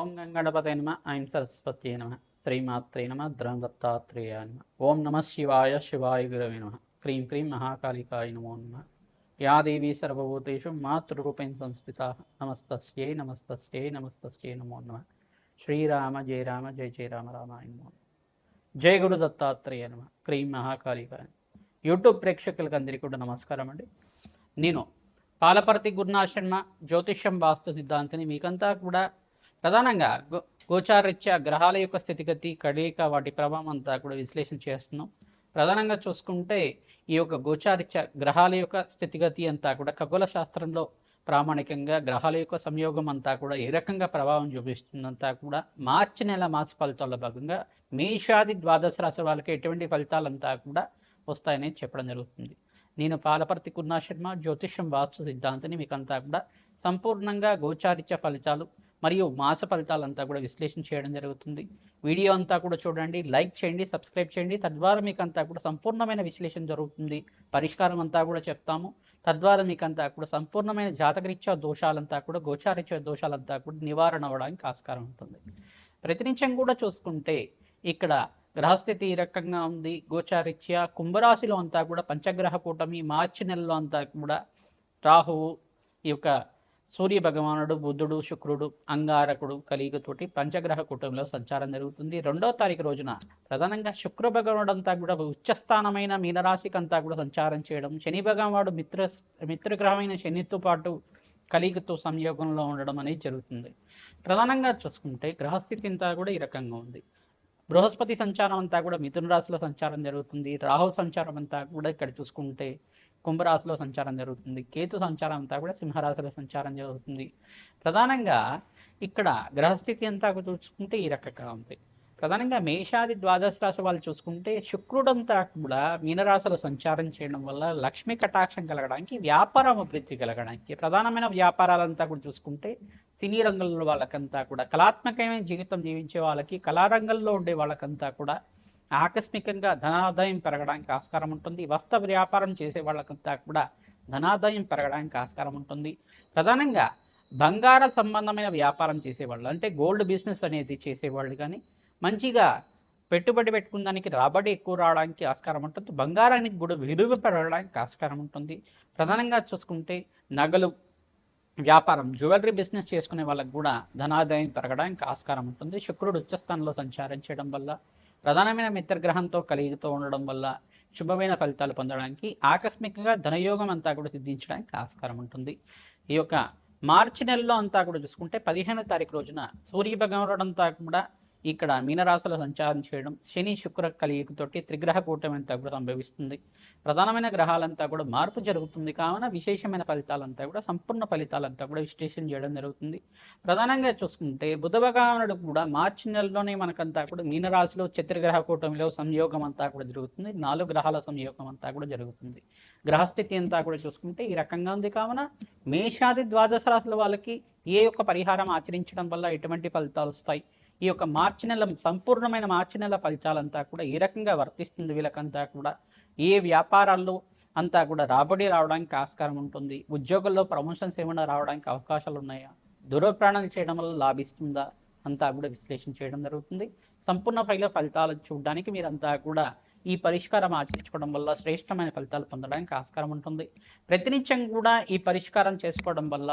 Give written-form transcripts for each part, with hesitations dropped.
ఓం గంగణపతే నమ ఐం సరస్వతి నమ శ్రీమాత్రే నమ ద్రం దత్తాత్రేయ నమ ఓం నమ శివాయ శివాయ గురవే నమ క్రీం క్రీం మహాకాళికాయ నమో నమ యా దేవీ సర్వభూతేషు మాతృరూపేణ సంస్థితా నమస్తస్యై నమస్తస్యై నమస్తస్యై నమో నమ శ్రీరామ జయ రామ జయ జయ రామ రామాయ నమో జయ గురు దత్తాత్రేయ నమ క్రీం మహాకాళికాయ. యూట్యూబ్ ప్రేక్షకులకు అందరికీ కూడా నమస్కారం అండి. నేను పాలపర్తి గురునాథ్ శర్మ జ్యోతిష్యం వాస్తు సిద్ధాంతిని మీకంతా కూడా ప్రధానంగా గోచారీత్యా గ్రహాల యొక్క స్థితిగతి కడిక వాటి ప్రభావం అంతా కూడా విశ్లేషణ చేస్తున్నాం. ప్రధానంగా చూసుకుంటే ఈ యొక్క గోచారీత్యా గ్రహాల యొక్క స్థితిగతి అంతా కూడా ఖగోళ శాస్త్రంలో ప్రామాణికంగా గ్రహాల యొక్క సంయోగం అంతా కూడా ఏ రకంగా ప్రభావం చూపిస్తుందంతా కూడా మార్చి నెల మాస ఫలితాల్లో భాగంగా మేషాది ద్వాదశ రాశి వాళ్ళకి ఎటువంటి ఫలితాలంతా కూడా వస్తాయని చెప్పడం జరుగుతుంది. నేను పాలపర్తి గురునాథ్ శర్మ జ్యోతిష్యం వాస్తు సిద్ధాంతిని మీకంతా కూడా సంపూర్ణంగా గోచారీత్య ఫలితాలు మరియు మాస ఫలితాలంతా కూడా విశ్లేషణ చేయడం జరుగుతుంది. వీడియో అంతా కూడా చూడండి, లైక్ చేయండి, సబ్స్క్రైబ్ చేయండి. తద్వారా మీకు అంతా కూడా సంపూర్ణమైన విశ్లేషణ జరుగుతుంది. పరిష్కారం అంతా కూడా చెప్తాము. తద్వారా మీకు అంతా కూడా సంపూర్ణమైన జాతకరీత్యా దోషాలంతా కూడా గోచారీత్య దోషాలంతా కూడా నివారణ అవ్వడానికి ఆస్కారం ఉంటుంది. ప్రతినిత్యం కూడా చూసుకుంటే ఇక్కడ గ్రహస్థితి ఈ రకంగా ఉంది. గోచారీత్యా కుంభరాశిలో అంతా కూడా పంచగ్రహ కూటమి మార్చి నెలలో అంతా కూడా రాహువు, ఈ యొక్క సూర్య భగవానుడు, బుధుడు, శుక్రుడు, అంగారకుడు కలియుగతోటి పంచగ్రహ కూటమిలో సంచారం జరుగుతుంది. 2వ తారీఖు రోజున ప్రధానంగా శుక్ర భగవానుడు అంతా కూడా ఉచ్చస్థానమైన మీనరాశికి అంతా కూడా సంచారం చేయడం, శని భగవానుడు మిత్రగ్రహమైన శనితో పాటు కలియుగతో సంయోగంలో ఉండడం అనేది జరుగుతుంది. ప్రధానంగా చూసుకుంటే గ్రహస్థితి అంతా కూడా ఈ రకంగా ఉంది. బృహస్పతి సంచారం అంతా కూడా మిథున రాశిలో సంచారం జరుగుతుంది. రాహు సంచారం అంతా కూడా ఇక్కడ చూసుకుంటే కుంభరాశిలో సంచారం జరుగుతుంది. కేతు సంచారం అంతా కూడా సింహరాశిలో సంచారం జరుగుతుంది. ప్రధానంగా ఇక్కడ గ్రహస్థితి అంతా చూసుకుంటే ఈ రకంగా ఉంది. ప్రధానంగా మేషాది ద్వాదశ రాశి వాళ్ళు చూసుకుంటే శుక్రుడంతా కూడా మీనరాశిలో సంచారం చేయడం వల్ల లక్ష్మీ కటాక్షం కలగడానికి, వ్యాపారం అభివృద్ధి కలగడానికి, ప్రధానమైన వ్యాపారాలంతా కూడా చూసుకుంటే సినీ రంగంలో వాళ్ళకంతా కూడా కళాత్మకమైన జీవితం జీవించే వాళ్ళకి, కళారంగంలో ఉండే వాళ్ళకంతా కూడా ఆకస్మికంగా ధనాదాయం పెరగడానికి ఆస్కారం ఉంటుంది. వస్త్ర వ్యాపారం చేసే వాళ్ళకంతా కూడా ధనాదాయం పెరగడానికి ఆస్కారం ఉంటుంది. ప్రధానంగా బంగార సంబంధమైన వ్యాపారం చేసేవాళ్ళు, అంటే గోల్డ్ బిజినెస్ అనేది చేసేవాళ్ళు కానీ మంచిగా పెట్టుబడి పెట్టుకున్న దానికి రాబడి ఎక్కువ రావడానికి ఆస్కారం ఉంటుంది. బంగారానికి కూడా విలువ పెరగడానికి ఆస్కారం ఉంటుంది. ప్రధానంగా చూసుకుంటే నగలు వ్యాపారం, జ్యువెలరీ బిజినెస్ చేసుకునే వాళ్ళకు కూడా ధనాదాయం పెరగడానికి ఆస్కారం ఉంటుంది. శుక్రుడు ఉచ్చస్థానంలో సంచారం చేయడం వల్ల, ప్రధానమైన మిత్రగ్రహంతో కలిగితో ఉండడం వల్ల శుభమైన ఫలితాలు పొందడానికి, ఆకస్మికంగా ధనయోగం అంతా కూడా సిద్ధించడానికి ఆస్కారం ఉంటుంది. ఈ యొక్క మార్చి నెలలో అంతా కూడా చూసుకుంటే 15వ తారీఖు రోజున సూర్య భగవానుడు అంతా కూడా ఇక్కడ మీనరాశిలో సంచారం చేయడం, శని శుక్ర కలియుగతోటి త్రిగ్రహ కూటమి అంతా కూడా సంభవిస్తుంది. ప్రధానమైన గ్రహాలంతా కూడా మార్పు జరుగుతుంది. కావున విశేషమైన ఫలితాలంతా కూడా సంపూర్ణ ఫలితాలంతా కూడా విశ్లేషణ చేయడం జరుగుతుంది. ప్రధానంగా చూసుకుంటే బుధ భగవానుడు కూడా మార్చి నెలలోనే మనకంతా కూడా మీనరాశిలో చతుర్గ్రహ కూటమిలో సంయోగం అంతా కూడా జరుగుతుంది. 4 గ్రహాల సంయోగం అంతా కూడా జరుగుతుంది. గ్రహస్థితి అంతా కూడా చూసుకుంటే ఈ రకంగా ఉంది. కావున మేషాది ద్వాదశ రాశుల వాళ్ళకి ఏ యొక్క పరిహారం ఆచరించడం వల్ల ఎటువంటి ఫలితాలు వస్తాయి, ఈ యొక్క మార్చి నెల సంపూర్ణమైన మార్చి నెల ఫలితాలంతా కూడా ఏ రకంగా వర్తిస్తుంది, వీళ్ళకంతా కూడా ఏ వ్యాపారాల్లో అంతా కూడా రాబడి రావడానికి ఆస్కారం ఉంటుంది, ఉద్యోగుల్లో ప్రమోషన్స్ ఏమైనా రావడానికి అవకాశాలు ఉన్నాయా, దూరప్రయాణాలు చేయడం వల్ల లాభిస్తుందా అంతా కూడా విశ్లేషణ చేయడం జరుగుతుంది. సంపూర్ణ ఫలితాలు చూడడానికి మీరంతా కూడా ఈ పరిష్కారం ఆచరించుకోవడం వల్ల శ్రేష్టమైన ఫలితాలు పొందడానికి ఆస్కారం ఉంటుంది. ప్రతినిత్యం కూడా ఈ పరిష్కారం చేసుకోవడం వల్ల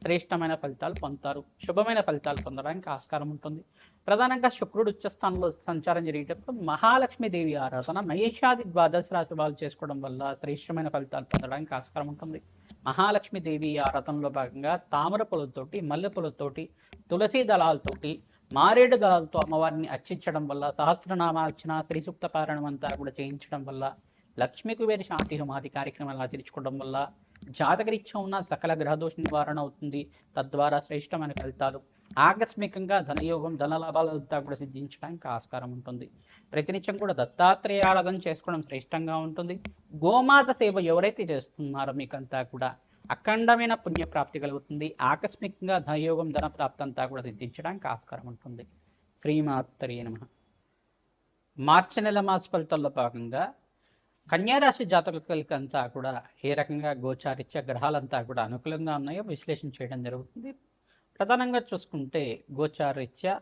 శ్రేష్టమైన ఫలితాలు పొందుతారు, శుభమైన ఫలితాలు పొందడానికి ఆస్కారం ఉంటుంది. ప్రధానంగా శుక్రుడు ఉచ్చస్థానంలో సంచారం జరిగేటప్పుడు మహాలక్ష్మీదేవి ఆరాధన మేషాది ద్వాదశ రాశి వాళ్ళు చేసుకోవడం వల్ల శ్రేష్టమైన ఫలితాలు పొందడానికి ఆస్కారం ఉంటుంది. మహాలక్ష్మీదేవి ఆరాధనలో భాగంగా తామర పూలతోటి, మల్లె పూలతోటి, తులసి దళాలతోటి, మారేడు దళాలతో అమ్మవారిని అర్చించడం వల్ల, సహస్రనామార్చన, శ్రీ సూక్త పారాయణం అంతా కూడా చేయించడం వల్ల, లక్ష్మీ కుబేర శాంతి హోమాది కార్యక్రమాలు ఆచరించుకోవడం వల్ల జాతకరీత్యా ఉన్న సకల గ్రహదోష నివారణ అవుతుంది. తద్వారా శ్రేష్టమైన ఫలితాలు, ఆకస్మికంగా ధనయోగం, ధనలాభాలంతా కూడా సిద్ధించడానికి ఆస్కారం ఉంటుంది. ప్రతినిత్యం కూడా దత్తాత్రేయ ఆరాధన చేసుకోవడం శ్రేష్టంగా ఉంటుంది. గోమాత సేవ ఎవరైతే చేస్తున్నారో మీకంతా కూడా అఖండమైన పుణ్యప్రాప్తి కలుగుతుంది. ఆకస్మికంగా ధనయోగం, ధన ప్రాప్తి అంతా కూడా సిద్ధించడానికి ఆస్కారం ఉంటుంది. శ్రీమాత్రే నమః. మార్చి నెల మాస ఫలితాల్లో భాగంగా కన్యారాశి జాతకులకంతా కూడా ఏ రకంగా గోచారిత్య గ్రహాలంతా కూడా అనుకూలంగా ఉన్నాయో విశ్లేషణ చేయడం జరుగుతుంది. ప్రధానంగా చూసుకుంటే గోచారీత్యా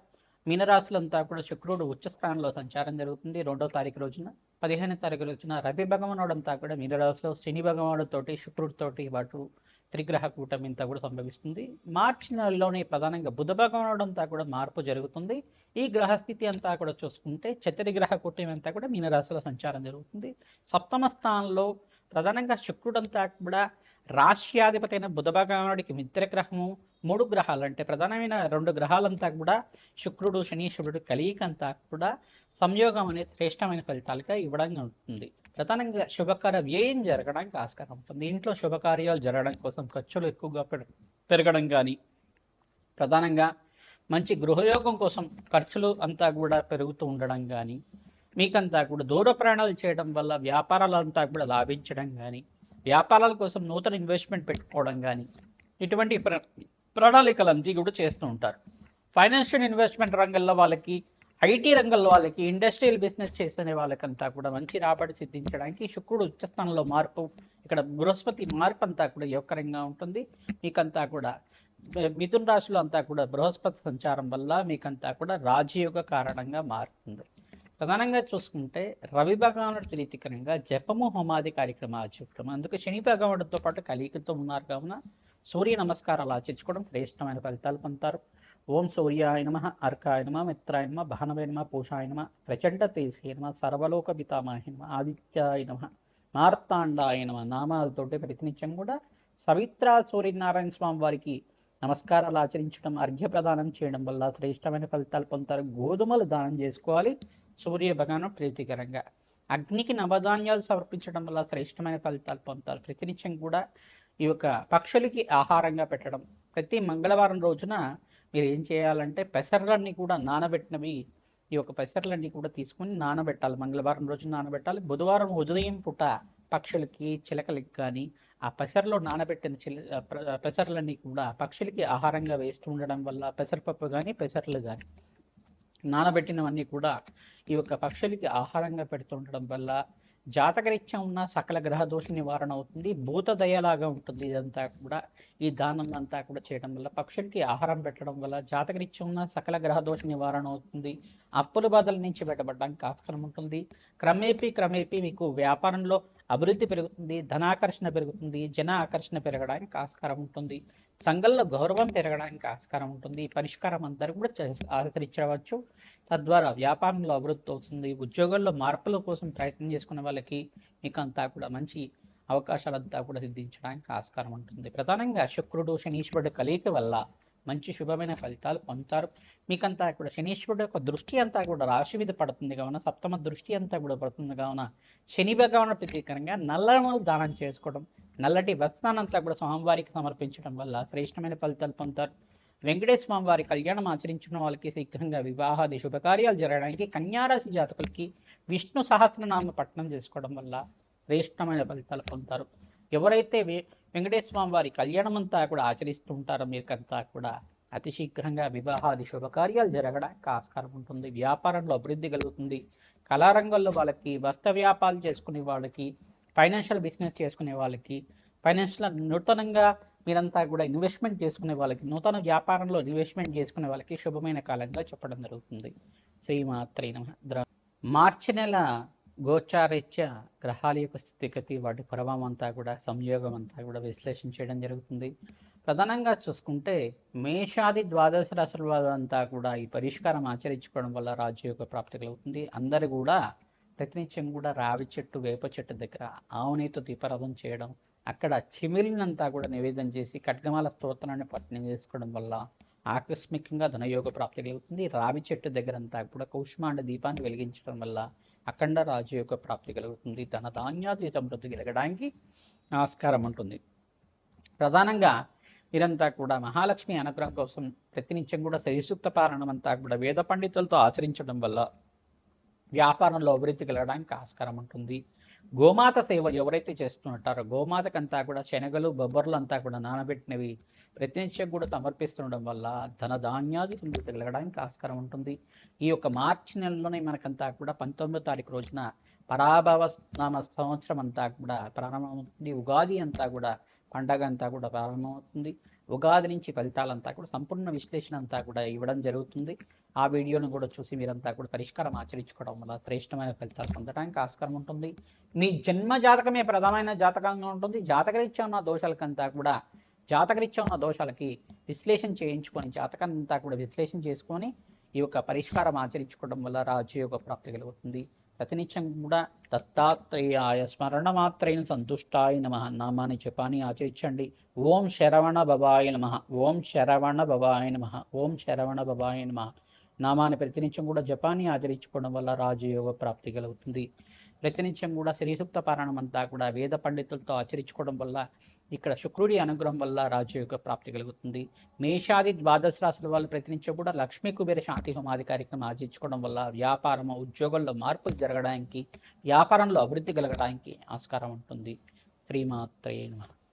మీనరాశులంతా కూడా శుక్రుడు ఉచ్చ స్థానంలో సంచారం జరుగుతుంది 2వ తారీఖు రోజున. 15వ తారీఖు రోజున రవి భగవానుడంతా కూడా మీనరాశిలో శని భగవానుడితోటి శుక్రుడితోటి పాటు త్రిగ్రహ కూటమి అంతా కూడా సంభవిస్తుంది. మార్చి నెలలోనే ప్రధానంగా బుధ భగవానుడంతా కూడా మార్పు జరుగుతుంది. ఈ గ్రహస్థితి అంతా కూడా చూసుకుంటే చతుర్గ్రహ కూటమి అంతా కూడా మీనరాశిలో సంచారం జరుగుతుంది. సప్తమ స్థానంలో ప్రధానంగా శుక్రుడంతా కూడా రాశ్యాధిపతి అయిన బుధ భగవానుడికి మిత్రగ్రహము, 3 గ్రహాలు అంటే ప్రధానమైన 2 గ్రహాలంతా కూడా శుక్రుడు శనీశ్వరుడు కలయిక అంతా కూడా సంయోగం అనేది శ్రేష్టమైన ఫలితాలుగా ఇవ్వడంగా ఉంటుంది. ప్రధానంగా శుభకార్య వ్యయం జరగడానికి ఆస్కారం ఉంటుంది. ఇంట్లో శుభకార్యాలు జరగడం కోసం ఖర్చులు ఎక్కువగా పెరగడం కానీ, ప్రధానంగా మంచి గృహయోగం కోసం ఖర్చులు అంతా కూడా పెరుగుతూ ఉండడం కానీ, మీకంతా కూడా దూర ప్రయాణాలు చేయడం వల్ల వ్యాపారాలంతా కూడా లాభించడం కానీ, వ్యాపారాల కోసం నూతన ఇన్వెస్ట్మెంట్ పెట్టుకోవడం కానీ, ఇటువంటి ప్రణాళికలంతా కూడా చేస్తూ ఉంటారు. ఫైనాన్షియల్ ఇన్వెస్ట్మెంట్ రంగంలో వాళ్ళకి, ఐటీ రంగంలో వాళ్ళకి, ఇండస్ట్రియల్ బిజినెస్ చేసే వాళ్ళకంతా కూడా మంచి రాబడి సిద్ధించడానికి శుక్రుడు ఉచ్చస్థానంలో మార్పు, ఇక్కడ బృహస్పతి మార్పు అంతా కూడా యోగకరంగా ఉంటుంది. మీకంతా కూడా మిథున రాశిలో అంతా కూడా బృహస్పతి సంచారం వల్ల మీకంతా కూడా రాజయోగ కారణంగా మారుతుంది. ప్రధానంగా చూసుకుంటే రవి భగవానుడు ప్రీతికరంగా జపము హోమాది కార్యక్రమం ఆచరించడం, అందుకు శని భగవానుడితో పాటు కలిగితో ఉన్నారు కావున సూర్య నమస్కారాలు ఆచరించుకోవడం శ్రేష్టమైన ఫలితాలు పొందుతారు. ఓం సూర్యాయ నమ, అర్కాయ నమ, మిత్రాయ నమ, భానవే నమ, పూషాయ నమ, ప్రచండ తేజసే నమ, సర్వలోక పితామహ నమ, ఆదిత్యాయ నమ, మార్తాండాయ నమ నామాలతోటి ప్రతినిత్యం కూడా సవిత్ర సూర్యనారాయణ స్వామి వారికి నమస్కారాలు ఆచరించడం, అర్ఘ్య ప్రదానం చేయడం వల్ల శ్రేష్టమైన ఫలితాలు పొందుతారు. గోధుమలు దానం చేసుకోవాలి సూర్య భగవాను ప్రీతికరంగా. అగ్నికి నవధాన్యాలు సమర్పించడం వల్ల శ్రేష్టమైన ఫలితాలు పొందుతారు. ప్రతినిత్యం కూడా ఈ యొక్క పక్షులకి ఆహారంగా పెట్టడం. ప్రతి మంగళవారం రోజున మీరు ఏం చేయాలంటే పెసర్లన్నీ కూడా నానబెట్టినవి, ఈ యొక్క పెసర్లన్నీ కూడా తీసుకుని నానబెట్టాలి. మంగళవారం రోజు నానబెట్టాలి. బుధవారం ఉదయం పూట పక్షులకి, చిలకలకి కానీ ఆ పెసర్లో నానబెట్టిన పెసర్లన్నీ కూడా పక్షులకి ఆహారంగా వేస్తూ ఉండడం వల్ల పెసరపప్పు కానీ పెసర్లు కానీ నానబెట్టినవన్నీ కూడా ఈ యొక్క పక్షులకి ఆహారంగా పెడుతుండడం వల్ల జాతకరీత్యా ఉన్న సకల గ్రహ దోష నివారణ అవుతుంది. భూతదయలాగా ఉంటుంది. ఇదంతా కూడా ఈ దానం అంతా కూడా చేయడం వల్ల, పక్షులకి ఆహారం పెట్టడం వల్ల జాతకరీత్యా ఉన్న సకల గ్రహ దోష నివారణ అవుతుంది. అప్పుల బాధల నుంచి బయటపడడానికి ఆస్కారం ఉంటుంది. క్రమేపీ మీకు వ్యాపారంలో అభివృద్ధి పెరుగుతుంది, ధనాకర్షణ పెరుగుతుంది, జన ఆకర్షణ పెరగడానికి ఆస్కారం ఉంటుంది. సంఘంలో గౌరవం పెరగడానికి ఆస్కారం ఉంటుంది. పరిష్కారం అందరూ కూడా ఆచరించవచ్చు. తద్వారా వ్యాపారంలో అభివృద్ధి అవుతుంది. ఉద్యోగాల్లో మార్పుల కోసం ప్రయత్నం చేసుకునే వాళ్ళకి మీకు అంతా కూడా మంచి అవకాశాలంతా కూడా సిద్ధించడానికి ఆస్కారం ఉంటుంది. ప్రధానంగా శుక్రుడు శనీశ్వరుడు కలయిక వల్ల మంచి శుభమైన ఫలితాలు పొందుతారు. మీకంతా కూడా శనీశ్వరుడు యొక్క దృష్టి అంతా కూడా రాశి మీద పడుతుంది కావున, సప్తమ దృష్టి అంతా కూడా పడుతుంది కావున శని భగవాను ప్రతీకరంగా నల్లమలు దానం చేసుకోవడం, నల్లటి వస్త్రానంతా కూడా స్వామివారికి సమర్పించడం వల్ల శ్రేష్టమైన ఫలితాలు పొందుతారు. వెంకటేశ్వర స్వామి వారి కళ్యాణం ఆచరించిన వాళ్ళకి శీఘ్రంగా వివాహాది శుభకార్యాలు జరగడానికి, కన్యారాశి జాతకులకి విష్ణు సహస్రనామ పఠనం చేసుకోవడం వల్ల శ్రేష్టమైన ఫలితాలు పొందుతారు. ఎవరైతే వెంకటేశ్వర స్వామి వారి కళ్యాణం అంతా కూడా ఆచరిస్తూ ఉంటారో మీకంతా కూడా అతి శీఘ్రంగా వివాహాది శుభకార్యాలు జరగడానికి ఆస్కారం ఉంటుంది. వ్యాపారంలో అభివృద్ధి కలుగుతుంది. కళారంగంలో వాళ్ళకి, వస్త్ర వ్యాపారాలు చేసుకునే వాళ్ళకి, ఫైనాన్షియల్ బిజినెస్ చేసుకునే వాళ్ళకి, ఫైనాన్షియల్ నూతనంగా మీరంతా కూడా ఇన్వెస్ట్మెంట్ చేసుకునే వాళ్ళకి, నూతన వ్యాపారంలో ఇన్వెస్ట్మెంట్ చేసుకునే వాళ్ళకి శుభమైన కాలంగా చెప్పడం జరుగుతుంది. శ్రీమాత్రే నమః. మార్చి నెల గోచారీత్యా గ్రహాల యొక్క స్థితిగతి, వాటి ప్రభావం అంతా కూడా, సంయోగం అంతా కూడా విశ్లేషణ చేయడం జరుగుతుంది. ప్రధానంగా చూసుకుంటే మేషాది ద్వాదశ రాశుల అంతా కూడా ఈ పరిష్కారం ఆచరించుకోవడం వల్ల రాజయోగ ప్రాప్తి కలుగుతుంది. అందరూ కూడా ప్రతినిత్యం కూడా రావి చెట్టు, వేప చెట్టు దగ్గర ఆవునేతో దీపారాధన చేయడం, అక్కడ చిమిలినంతా కూడా నివేదన చేసి ఖడ్గమాల స్తోత్రాన్ని పఠనం చేసుకోవడం వల్ల ఆకస్మికంగా ధనయోగ ప్రాప్తి కలుగుతుంది. రావి చెట్టు దగ్గరంతా కూడా కౌష్మాండ దీపాన్ని వెలిగించడం వల్ల అఖండ రాజయోగ ప్రాప్తి కలుగుతుంది. ధనధాన్యాది సమృద్ధి కలగడానికి ఆస్కారం ఉంటుంది. ప్రధానంగా వీరంతా కూడా మహాలక్ష్మి అనుగ్రహం కోసం ప్రతినిత్యం కూడా శ్రీసూక్త పారాయణం అంతా కూడా వేద పండితులతో ఆచరించడం వల్ల వ్యాపారంలో అభివృద్ధి కలగడానికి ఆస్కారం ఉంటుంది. గోమాత సేవ ఎవరైతే చేస్తుంటారో గోమాతకంతా కూడా శనగలు, బొబ్బర్లు అంతా కూడా నానబెట్టినవి ప్రతినిత్యం కూడా సమర్పిస్తుండడం వల్ల ధనధాన్యాది సమృద్ధి కలగడానికి ఆస్కారం ఉంటుంది. ఈ యొక్క మార్చి నెలలోనే మనకంతా కూడా 19వ తారీఖు రోజున పరాభవ నామ సంవత్సరం అంతా కూడా ప్రారంభమవుతుంది. ఉగాది అంతా కూడా పండగ అంతా కూడా ప్రారంభమవుతుంది. ఉగాది నుంచి ఫలితాలంతా కూడా సంపూర్ణ విశ్లేషణ అంతా కూడా ఇవ్వడం జరుగుతుంది. ఆ వీడియోను కూడా చూసి మీరంతా కూడా పరిష్కారం ఆచరించుకోవడం వల్ల శ్రేష్టమైన ఫలితాలు పొందడానికి ఆస్కారం ఉంటుంది. మీ జన్మ జాతకమే ప్రధానమైన జాతకంగా ఉంటుంది. జాతకరీత్యా ఉన్న దోషాలకంతా కూడా జాతకరీత్యా ఉన్న దోషాలకి విశ్లేషణ చేయించుకొని జాతకాన్ని అంతా కూడా విశ్లేషణ చేసుకొని ఈ యొక్క పరిష్కారం ఆచరించుకోవడం వల్ల రాజయోగ ప్రాప్తి కలుగుతుంది. ప్రతినిత్యం కూడా దత్తాత్రేయాయ స్మరణ మాత్రైన సంతుష్టాయ నమః నామాన్ని జపాన్ని ఆచరించండి. ఓం శరవణ భవాయ నమః, ఓం శరవణ భవాయ నమః, ఓం శరవణ భవాయ నమః నామాన్ని ప్రతినిత్యం కూడా జపాన్ని ఆచరించుకోవడం వల్ల రాజయోగ ప్రాప్తి కలుగుతుంది. ప్రతినిత్యం కూడా శ్రీసూక్త పారాయణం అంతా కూడా వేద పండితులతో ఆచరించుకోవడం వల్ల ఇక్కడ శుక్రుడి అనుగ్రహం వల్ల రాజయోగ ప్రాప్తి కలుగుతుంది. మేషాది ద్వాదశ రాశుల వాళ్ళు ప్రతినిత్యం కూడా లక్ష్మీ కుబేర శాంతి హోమాది కార్యక్రమం ఆచరించుకోవడం వల్ల వ్యాపారం ఉద్యోగంలో మార్పులు జరగడానికి వ్యాపారంలో అభివృద్ధి కలగడానికి ఆస్కారం ఉంటుంది. శ్రీమాత్రే నమః.